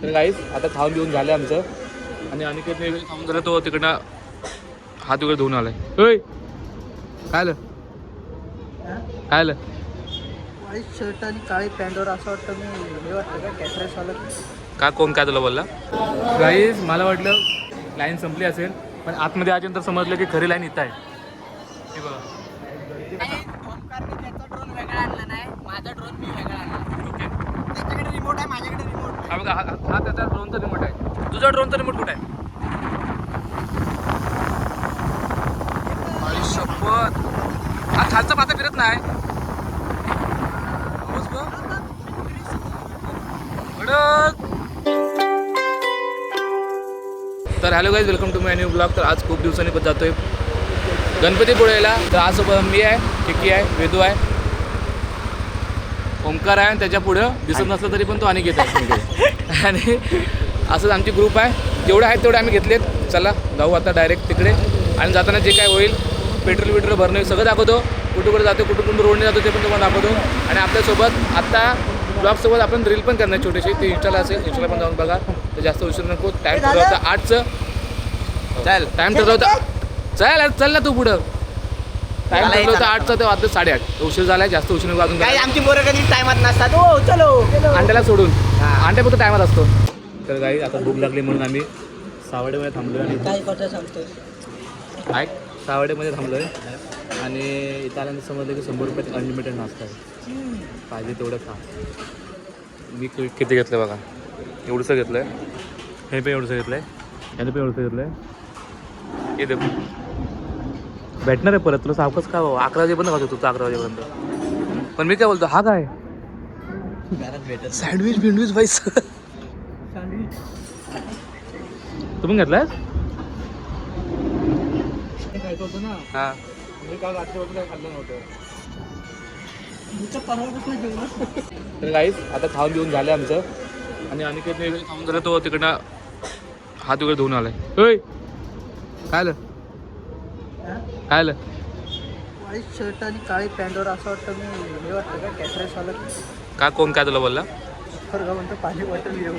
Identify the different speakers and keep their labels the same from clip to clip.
Speaker 1: तर गाईस आता खाऊन घेऊन झालं आमचं आणि अनिकेतने वेगळं खाऊन झालं तो तिकडनं हात वगैरे धुवून आलाय. होय काय आलं काय आलं
Speaker 2: व्हाईट शर्ट आणि काळी पॅन्टवर असं वाटतं मी हे वाटतं का कॅटरेस आलं
Speaker 1: का कोण काय तुला बोलला. गाईस मला वाटलं लाईन संपली असेल पण आतमध्ये आल्यानंतर समजलं की खरी लाईन इथं आहे. हे बघा
Speaker 2: त्याचा ड्रोन वेगळा आणला नाही, माझा ड्रोन मी वेगळा आणला.
Speaker 1: ओके
Speaker 2: त्याच्याकडे रिमोट आहे, माझ्याकडे रिमोट
Speaker 1: हा बघा हा त्याचा ड्रोनचा रिमोट आहे. तुझा ड्रोनचा रिमोट कुठे आहे. आई शपथ हा खालचा पाता फिरत नाही. तर hello guys welcome to my new blog. तर आज खूप दिवसांनी पण जातोय गणपतीपुळेला. तर आज सोबत मी आहे, किकी आहे, वेदू आहे, ओमकार आहे आणि त्याच्या पुढं दिसत नसलं तरी पण तो अनिकेत आहे. आणि असंच आमची ग्रुप आहे. जेवढे आहेत तेवढे आम्ही घेतलेत. चला जाऊ आता डायरेक्ट तिकडे आणि जाताना जे काय होईल पेट्रोल भरणं सगळं दाखवतो. कुठे जातो कुठून रोडने जातो ते पण तुम्हाला दाखवतो. आणि आपल्यासोबत आत्ता ब्लॉगसोबत आपण रील पण करणार छोटीशी. ती इंस्टाला असेल, इंस्टाला पण जाऊन बघा. तर जास्त उशीर नको. टाईम ठरवलं होतं 8चं. चल टाईम ठरवलं होतं. चल ना तू पुढं. टाईम ठरवलं होतं 8चं तर वाजलं 8:30. उशीर झालाय, जास्त उशीर नको अजून.
Speaker 2: आमची पोरं कधी टायमात नसतात. हो चलो
Speaker 1: अंड्याला सोडून अंड्या फक्त टायमात असतो. तर काही आता भूक लागली म्हणून आम्ही सावडेमध्ये थांबलो आणि
Speaker 2: काय কথা सांगतोय
Speaker 1: ऐक सावडेमध्ये थांबलो आहे. आणि इथं आल्यानंतर समजलं की 100 रुपयात अनलिमिटेड नाश्ता आहे. पाहिजे तेवढं खा. मी किती घेतलं बघा. एवढंसं घेतलं आहे. हे पण एवढंसं घेतलं आहे. यानं पण एवढंसं घेतलं आहे. हे भेटणार आहे परत तुला सावकाश का 11 वाजेपर्यंत खातो तुझं 11 वाजेपर्यंत. पण मी काय बोलतो हा काय सँडविच बिंडविच भाई तुम्ही घेतलाय.
Speaker 2: खायचं होतं ना.
Speaker 1: हां
Speaker 2: मी काल रात्रीपासून काय खाल्लं नव्हतं. परवापासून जेवण.
Speaker 1: तर गाईस आता खाऊन घेऊन झालं आमचं आणि अनिकेतने वेगळं खाऊन झालं तो तिकडनं हात वगैरे धुवून आलाय. होय काय आलं काय आलं
Speaker 2: व्हाईट शर्ट आणि काळी पॅन्टवर असं वाटतं मी हे वाटतं का कॅटरेस आलं
Speaker 1: का कोण काय तुला बोलला.
Speaker 2: खरं का म्हणतो पाणी बॉटल घेऊन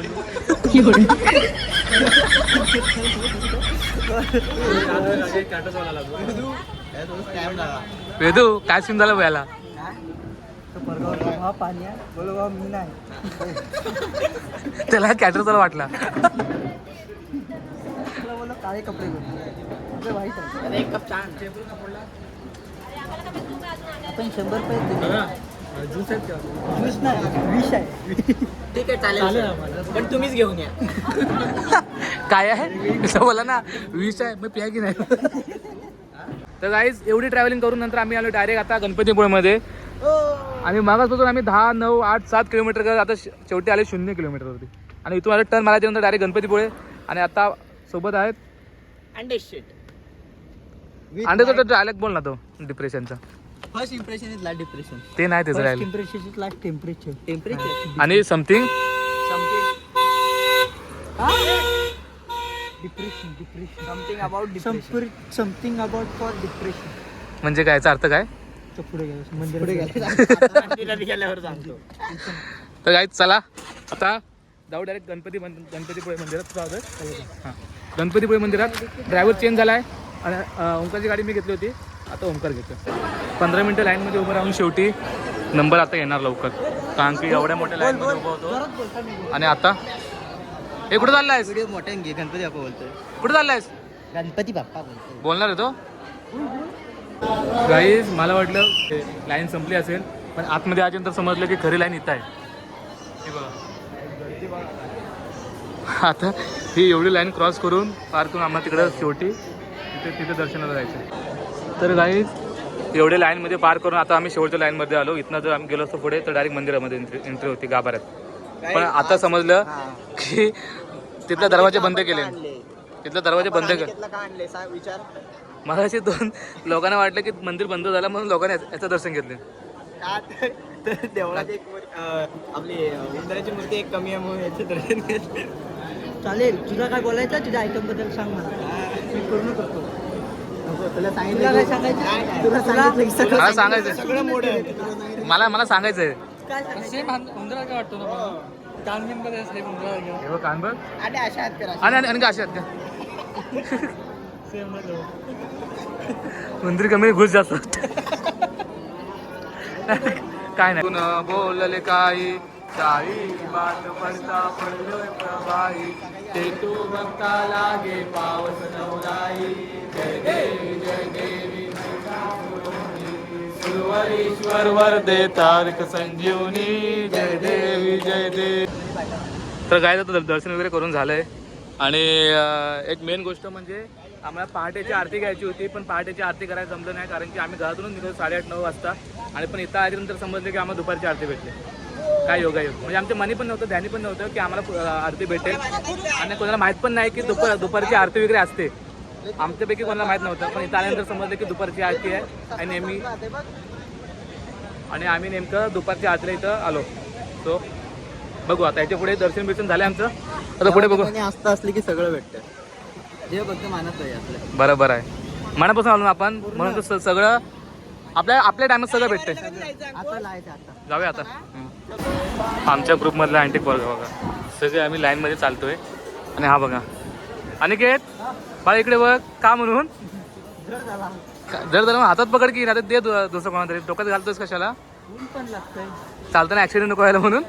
Speaker 1: वेदू काय सीन झालं याला.
Speaker 2: हा पाणी आहे बोलो बाबा मी नाही.
Speaker 1: त्याला कॅटर चालू वाटला.
Speaker 2: तुला बोललो काळे कपडे घेऊन वाईट आहे. एक कप चहा आपण 100 रुपये ज्यूस नाही 20 आहे. ठीक आहे चालेल पण तुम्हीच घेऊन या.
Speaker 1: काय आहे बोला ना 20 आहे मग प्या की नाही. तर गाईज एवढी ट्रॅव्हलिंग करून नंतर आम्ही आलो डायरेक्ट आता गणपतीपुळेमध्ये. आणि मागासपासून आम्ही 10, 9, 8, 7 किलोमीटर करत आता शेवटी आले 0 किलोमीटरवरती. आणि इथून आले टर्न मारायच्या नंतर डायरेक्ट गणपतीपुळे. आणि आता सोबत आहेत
Speaker 2: अंडे शेट.
Speaker 1: अंड्याचा तर डायलेक्ट बोल ना तो डिप्रेशनचा.
Speaker 2: First impression is like depression.
Speaker 1: ते नाही त्याचं dialect.
Speaker 2: Impression is like temperature.
Speaker 1: आणि something
Speaker 2: depression something about for depression.
Speaker 1: म्हणजे काय याचा अर्थ काय.
Speaker 2: पुढे गेल्यावर सांगतो.
Speaker 1: तर काय चला आता जाऊ डायरेक्ट गणपतीपुळे मंदिरात जाऊ. हां गणपतीपुळे मंदिरात ड्रायव्हर चेंज झाला आहे. आणि ओंकारची गाडी मी घेतली होती. आता ओंकार घेतो. 15 मिनटं लाईनमध्ये उभं राहून शेवटी नंबर आता येणार लवकर. कारण की एवढ्या मोठ्या लाईनमध्ये उभं होतो. आणि आता हे कुठं चालला आहेस.
Speaker 2: व्हिडिओ मोठ्या घे. गणपती बाप्पा बोलतोय.
Speaker 1: कुठं चालला आहेस.
Speaker 2: गणपती बाप्पा बोलतोय.
Speaker 1: बोलणार आहे तो. गाईज मला वाटलं लाईन संपली असेल पण आतमध्ये आल्यानंतर समजलं की खरी लाईन इथं आहे. हे बघा आता ही एवढी लाईन क्रॉस करून पार करून आम्हाला तिकडं शेवटी तिथे दर्शनाला जायचं. तर गाईज एवढे लाईनमध्ये पार करून आता आम्ही शेवटच्या लाईनमध्ये आलो. इथनं जर आम्ही गेलो असतो पुढे तर डायरेक्ट मंदिरामध्ये एंट्री होती गाभाऱ्यात. पण आता समजलं की तिथले दरवाजे बंद केले. तिथले दरवाजे बंद केले. मला असे 2 लोकांना वाटलं की मंदिर बंद झालं म्हणून लोकांनी याचं दर्शन घेतले.
Speaker 2: देवळात एक आपली इंद्राची मूर्ती एक कमी आहे म्हणून याचं दर्शन घेतलं. चालेल तुला काय बोलायचं तुझ्या आयटम बद्दल सांग मला. मी पूर्ण करतो. तुला सांगितलं काय सांगायचं.
Speaker 1: मला सांगायचं
Speaker 2: सगळं मोठं आहे.
Speaker 1: मला सांगायचं आहे.
Speaker 2: काय सांगायचं.
Speaker 1: काय वाटतो ना
Speaker 2: कानबिनमध्ये असले
Speaker 1: हे बघ कान बघ
Speaker 2: आणि अशा आहेत करा
Speaker 1: आणि का असे आहेत का
Speaker 2: सेम
Speaker 1: मंदिर कमी घुस जास्त काय नाही बोलले काही बात पडता पडलोय प्रभाई ते तू भक्ता लागे पावस नवलाई जय देवी सुरवरीश्वर वर दे तारक संजीवनी जय देवी जय देवी. तर काय जातं दर्शन वगैरे करून झालंय आणि एक मेन गोष्ट म्हणजे आम्हाला पहाटेची आरती घ्यायची होती पण पहाटेची आरती करायला जमलं नाही कारण की आम्ही घरातूनच निघालो 8:30-9 वाजता आणि पण इथं आल्यानंतर समजलं की आम्हाला दुपारची आरती भेटली. काय योगायोग म्हणजे आमच्या मनी पण नव्हतं ध्यानी पण नव्हतं की आम्हाला आरती भेटेल आणि कोणाला माहीत पण नाही की दुपारची आरती वगैरे असते. आमच्यापैकी कोणाला माहीत नव्हतं पण इथं आल्यानंतर समजलं की दुपारची आरती आहे आणि आम्ही नेमकं दुपारच्या आरतीला इथं आलो. सो बघू आता याच्या पुढे दर्शन बिर्शन झालं आमचं आता पुढे बघू.
Speaker 2: आस्था असली की सगळं भेटतं जे फक्त मानत आहे आपलं
Speaker 1: बरोबर आहे मनापासून आलो ना आपण म्हणून तर सगळं आपल्या टायमात सगळं भेटतंय.
Speaker 2: आता लायचं आता
Speaker 1: जाऊया आता. आमच्या ग्रुपमधला अँटिक वर्ग बघा सगळे आम्ही लाईनमध्ये चालतोय आणि हा बघा अनिकेत बाळा इकडे बघ का म्हणून जर हातात पकड की नाही दे दुसरं कोणा तरी डोक्यात घालतोस कशाला
Speaker 2: ऊन पण लागतंय
Speaker 1: चालताना ऍक्सिडेंट नको व्हायला म्हणून.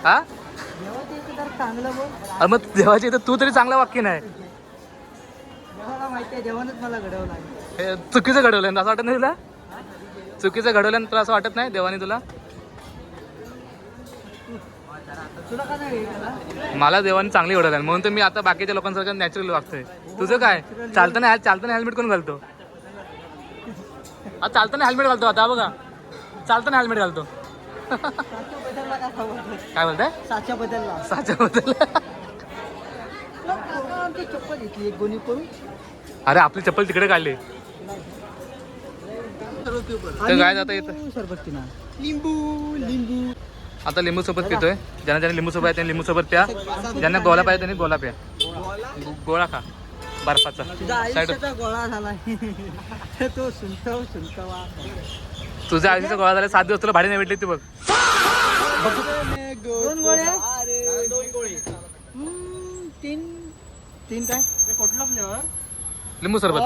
Speaker 1: हा
Speaker 2: देवाचं इथं जर चांगलं बोल
Speaker 1: अरे मग देवाची इथं तू तरी चांगलं वाक्य नाही
Speaker 2: देवाला माहिती आहे देवानच मला घडवलं आहे.
Speaker 1: हे चुकीचं घडवलं असं वाटत नाही तुला चुकीचं घडवलं तुला असं वाटत नाही देवाने तुला.
Speaker 2: तुला का नाही वेगळं?
Speaker 1: मला देवाने चांगली घडवलं म्हणून तर मी आता बाकीच्या लोकांसारखं नॅचरल वागतोय. तुझं काय चालताना हेल्मेट कोण घालतो आता चालताना हेल्मेट घालतो आता बघा चालताना हेल्मेट घालतो.
Speaker 2: साच्या बदलला का खबर?
Speaker 1: काय बोलताय
Speaker 2: साच्या बदलला
Speaker 1: साच्याबद्दल
Speaker 2: आमची चप्पल घेतली एक गोणी करून
Speaker 1: अरे आपली चप्पल तिकडे काढली तर काय जाता येतं
Speaker 2: सरबत पिना लिंबू
Speaker 1: आता लिंबू सोबत पितोय ज्यांना लिंबू सोबत आहे त्यांनी लिंबू सोबत प्या ज्यांना गोला पाहिजे त्यांनी गोला प्या गोळा खा बर्फाचा
Speaker 2: तुझा आयुष्याचा गोळा झाला तो सुंटवा
Speaker 1: तुझ्या आयुष्याचा गोळा झाला 7 दिवस तुला भाडी नाही भेटली ती बघ
Speaker 2: 2 गोळे 2 गोळे 3 काय कुठला फ्लेवर
Speaker 1: लिंबू सरबत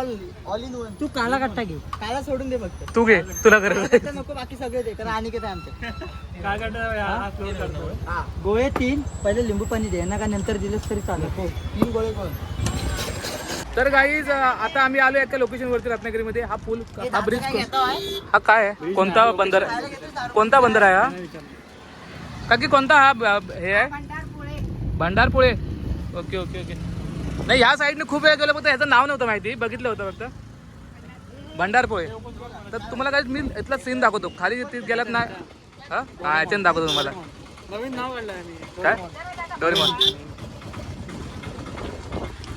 Speaker 2: ऑल इन वन. तू काला कट्टा घे काला सोडून दे फक्त
Speaker 1: तू घे तुला गरज आहे
Speaker 2: नको बाकी सगळे दे कारण आणि काय आमचे काय कट्टा गोळे 3 पहिले लिंबू पाणी दे ना का नंतर दिलंस तरी चालेल 3 गोळे कोण.
Speaker 1: तर गाईज आता आम्ही आलो एका लोकेशन वरती रत्नागिरीमध्ये हा पूल हा ब्रिज हा काय आहे कोणता बंदर आहे हा का की कोणता हा हे आहे भंडारपुळे. ओके ओके ओके नाही ह्या साईडने खूप वेळ गेलो फक्त ह्याचं नाव नव्हतं माहिती बघितलं होतं फक्त भंडारपुळे. तर तुम्हाला काय मी इथला सीन दाखवतो खाली गेलात ना हा ह्याच्यानं दाखवतो तुम्हाला
Speaker 2: नवीन नाव काढलं
Speaker 1: काय डोरेमॉन.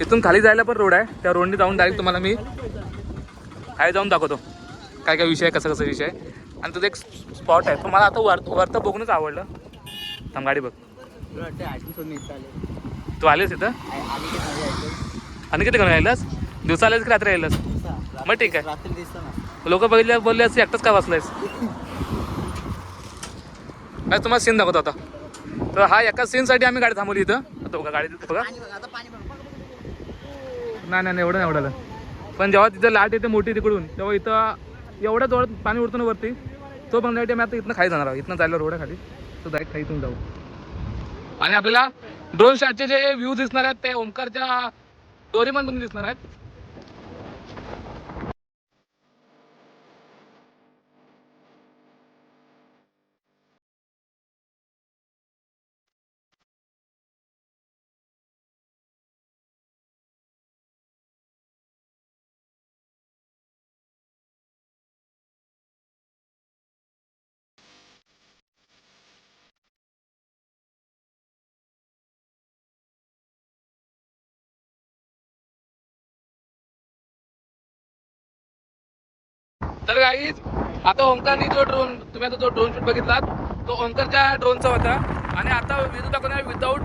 Speaker 1: इथून खाली जायला पण रोड आहे त्या रोडने जाऊन डायरेक्ट तुम्हाला मी खाली जाऊन दाखवतो काय काय विषय आहे कसा विषय आहे आणि तुझं एक स्पॉट आहे तो मला आता वरतं बघूनच आवडलं. थांब गाडी बघ तू आलेस इथं आणि किती घेऊन यायलास दिवसा आलेस की रात्री यायलास मग ठीक आहे
Speaker 2: रात्री दिसतं
Speaker 1: लोक बघितले बोलले असं एकटाच का बसलायस काय तुम्हाला सीन दाखवतो आता. तर हा एका सीनसाठी आम्ही गाडी थांबवली इथं आता बघा गाडी बघा नाही एवढं नाही एवढं पण जेव्हा तिथं लाट येते मोठी तिकडून तेव्हा इथं एवढ्या जोरात पाणी उडतं ना वरती तो बघण्यासाठी आम्ही आता इथनं खाली जाणार आहोत. इथनं जायला रोड आहे खाली तो डायरेक्ट खाली इथून जाऊ आणि आपल्याला ड्रोन शॉटचे जे व्ह्यू दिसणार आहेत ते ओमकारच्या डोरेमॉनमधून दिसणार आहेत. तर गाईज आता ओंकारनी जो ड्रोन तुम्ही आता जो ड्रोन शूट बघितलात तो ओंकारच्या ड्रोनचा होता आणि आता विद्युत दाखवणार विदाऊट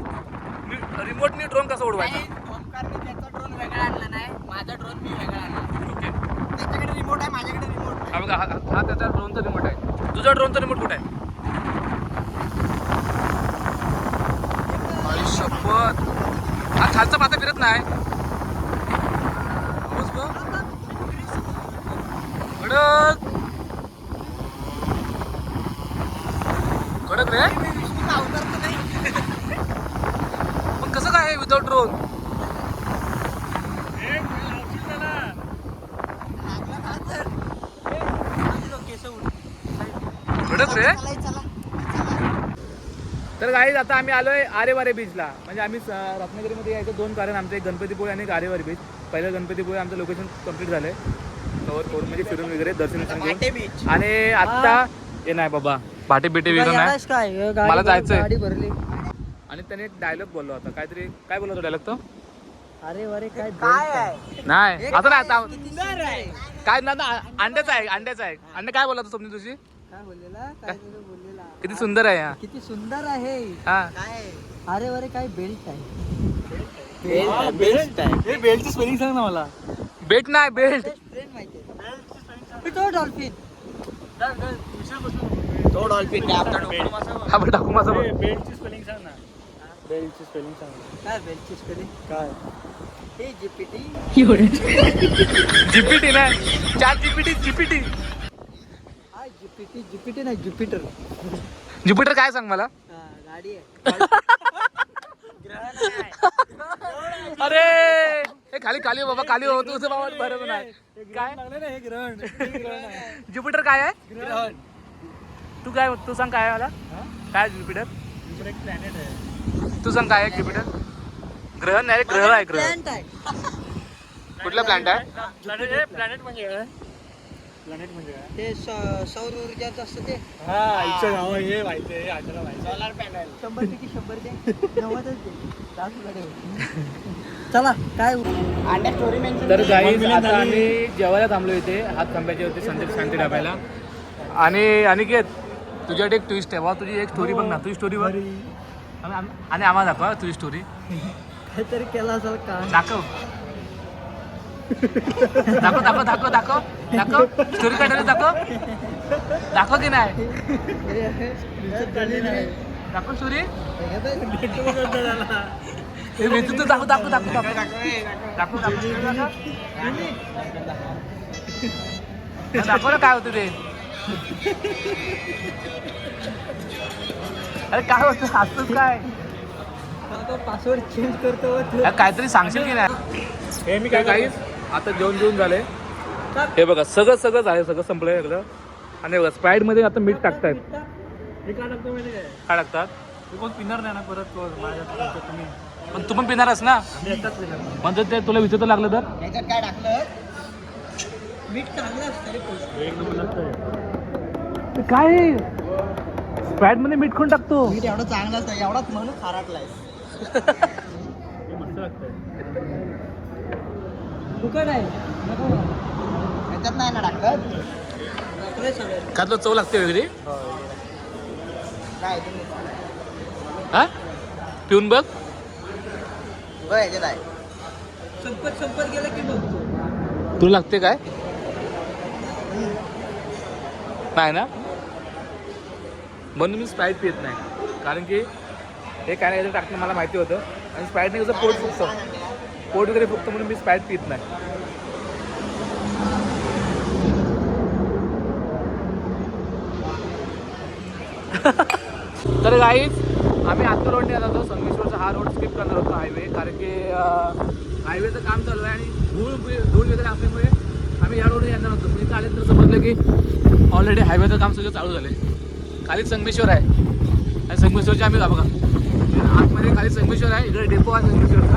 Speaker 1: रिमोटनी ड्रोन कसा उडवायचा.
Speaker 2: ओमकारने त्याचा ड्रोन वेगळा आणला नाही माझा ड्रोन मी वेगळा आणला.
Speaker 1: ओके
Speaker 2: त्याच्याकडे रिमोट आहे माझ्याकडे रिमोट
Speaker 1: हा बघा हा त्याचा ड्रोनचा रिमोट आहे. तुझा ड्रोनचा रिमोट कुठे आहे खालचा पाता फिरत नाही. पाऊस बघ. कडक कडक रे. पण कसं काय विदाउट ड्रोन? कडक रे. तर गाईज आता आम्ही आलोय आरेवारे बीचला. म्हणजे आम्ही रत्नागिरीमध्ये यायचं 2 कारण. आमचं एक गणपतीपुळे आणि एक आरेवारे बीच. पहिलं गणपतीपुळे आमचं लोकेशन कंप्लीट झालंय, कवर करून म्हणजे फिरून वगैरे दर्शन घेऊन. आणि आत्ता हे नाही बाबा, पाटे बिटे वेगळं नाही, मला जायचंय.
Speaker 2: गाडी भरली.
Speaker 1: आणि त्याने एक डायलॉग बोलला होता काहीतरी. काय बोलला होता डायलॉग तो?
Speaker 2: अरे वरे काय आहे
Speaker 1: नाही आता नाही आता
Speaker 2: सुंदर आहे.
Speaker 1: काय ना अंड्याचा आहे, अंड्याचा आहे. अंडे काय बोलला स्वप्नी तुझी?
Speaker 2: काय बोललेला काय बोललेला
Speaker 1: किती सुंदर आहे हा.
Speaker 2: किती सुंदर आहे.
Speaker 1: हा
Speaker 2: अरे वरे काय बेल्ट आहे.
Speaker 3: बेल्ट आहे. हे बेल्टची स्पेलिंग सांग ना मला.
Speaker 1: बेट नाही बेल्ट.
Speaker 2: ट्रेन माहिती तो डॉल्फिन.
Speaker 3: तो डॉल्फिन
Speaker 1: हा बरं टाकू माझा बघ.
Speaker 3: बेल्टची स्पेलिंग सांग ना. बेल्टची स्पेलिंग सांग.
Speaker 2: काय बेल्टची स्पेलिंग
Speaker 3: काय?
Speaker 2: हे जीपीटी.
Speaker 1: जीपीटी नाही, चार जीपीटी. जीपीटी
Speaker 2: हा जीपीटी. जीपीटी नाही ज्युपिटर.
Speaker 1: ज्युपिटर काय सांग मला.
Speaker 2: गाडी आहे.
Speaker 1: अरे हे खाली खाली हो बाबा, खाली हो. तुझं बाबा बरोबर नाही. काय
Speaker 3: हे ग्रहण.
Speaker 1: ज्युपिटर काय आहे? तू काय, तू सांग काय आहे मला. काय ज्युपिटर?
Speaker 3: एक प्लॅनेट आहे.
Speaker 1: तू सांग काय आहे ज्युपिटर? ग्रह नाही रे, ग्रह आहे. ग्रह
Speaker 2: प्लॅन्ट आहे.
Speaker 1: कुठला प्लॅन्ट आहे?
Speaker 3: प्लॅनेट म्हणजे काय? प्लॅनेट म्हणजे काय?
Speaker 2: ते सौर ऊर्जाचं असतं ते.
Speaker 3: हा आईचं नाव हे माहिती आहे. आजला माहिती. Solar panel.
Speaker 2: 100 पैकी 100 दे. 90च दे. चला काय
Speaker 1: तर गाईज आता आम्ही जेवायला थांबलो इथे हात खांब्याच्या होते संदीप शांती ढाब्याला. आणि अनिकेत तुझ्याकडे एक ट्विस्ट आहे बा. तुझी एक स्टोरी बघ ना. तुझी स्टोरी बघ आणि आम्हाला दाखवा तुझी स्टोरी.
Speaker 2: काहीतरी केला असेल का.
Speaker 1: दाखव दाखव दाखव दाखव दाखव दाखव स्टोरी काढायला दाखव. दाखव की नाही दाखव स्टोरी. तू दाखव दाखव दाखव दाखव दाखव दाखव ना काय होतं ते. अरे काय होतं हसतोस काय.
Speaker 2: पासवर्ड चेंज करतो.
Speaker 1: काहीतरी सांगशील की नाही. हे मी काय काहीच आता जेवण झालंय. हे बघा सगळं सगळं आहे, सगळं संपलंय सगळं. आणि बघा स्प्राईट मध्ये आता मीठ टाकतायत.
Speaker 3: हे काय टाकतो माहिती काय?
Speaker 1: काय टाकतात?
Speaker 3: हे कोण पिणार नाही ना परत माझ्या तुम्ही.
Speaker 1: पण तू पण पिणारच ना.
Speaker 3: मी एकटाच पिणार.
Speaker 1: म्हणजे ते तुला विचारतं लागलं तर.
Speaker 2: याच्यात काय टाकलं. मीठ चांगलं असतं रे.
Speaker 3: एक नंबर लागतंय.
Speaker 1: काय स्प्राईट मध्ये मीठ कोण टाकतो.
Speaker 2: मीठ एवढं चांगलं असतं. एवढाच म्हणून खाराटलाय.
Speaker 3: हे मस्त लागतंय.
Speaker 2: फुकट आहे. याच्यात नाही ना टाकत.
Speaker 1: का तुला चव लागते वेगळी.
Speaker 2: काय
Speaker 1: हा पिऊन बघ.
Speaker 2: याच्यात आहे. संपत गेलं की बघतो.
Speaker 1: तुला लागते काय. नाही ना. म्हणून मी स्प्राईट पित नाही. कारण की हे काय नाही टाकणं मला माहिती होतं. आणि स्प्राईटने कसं पोट फुगतं, पोट वगैरे फुगतं, म्हणून मी स्प्राईट पित नाही. तर गाईज आम्ही आत्ता रोडने येत होतो. संगमेश्वरचा हा रोड स्किप करणार होतो हायवे. कारण की हायवेचं काम चालू आहे आणि धूळ वगैरे असल्यामुळे आम्ही या रोडने येणार होतो. इथं आले तर समजलं की ऑलरेडी हायवेचं काम सगळं चालू झालं आहे. खाली संगमेश्वर आहे आणि संगमेश्वरचे आम्ही बघा आतमध्ये खाली संगमेश्वर आहे. इकडे डेपो आहे संगमेश्वरचा.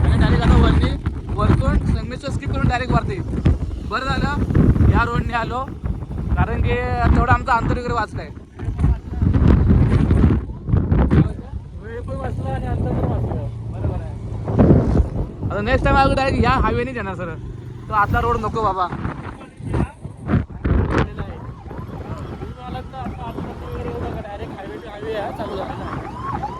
Speaker 1: आणि डायरेक्ट आता वरती वरतून संगमेश्वर स्किप करून डायरेक्ट वरती. बरं झालं या रोडने आलो, कारण की तेवढं आमचं अंतर वगैरे वाचलं आहे.
Speaker 3: वेळ पण वाचला आणि अंतर पण वाचलं. बरोबर आहे.
Speaker 1: आता नेक्स्ट टाइम डायरेक्ट या हायवेने येणार सर. तो आता रोड नको बाबा.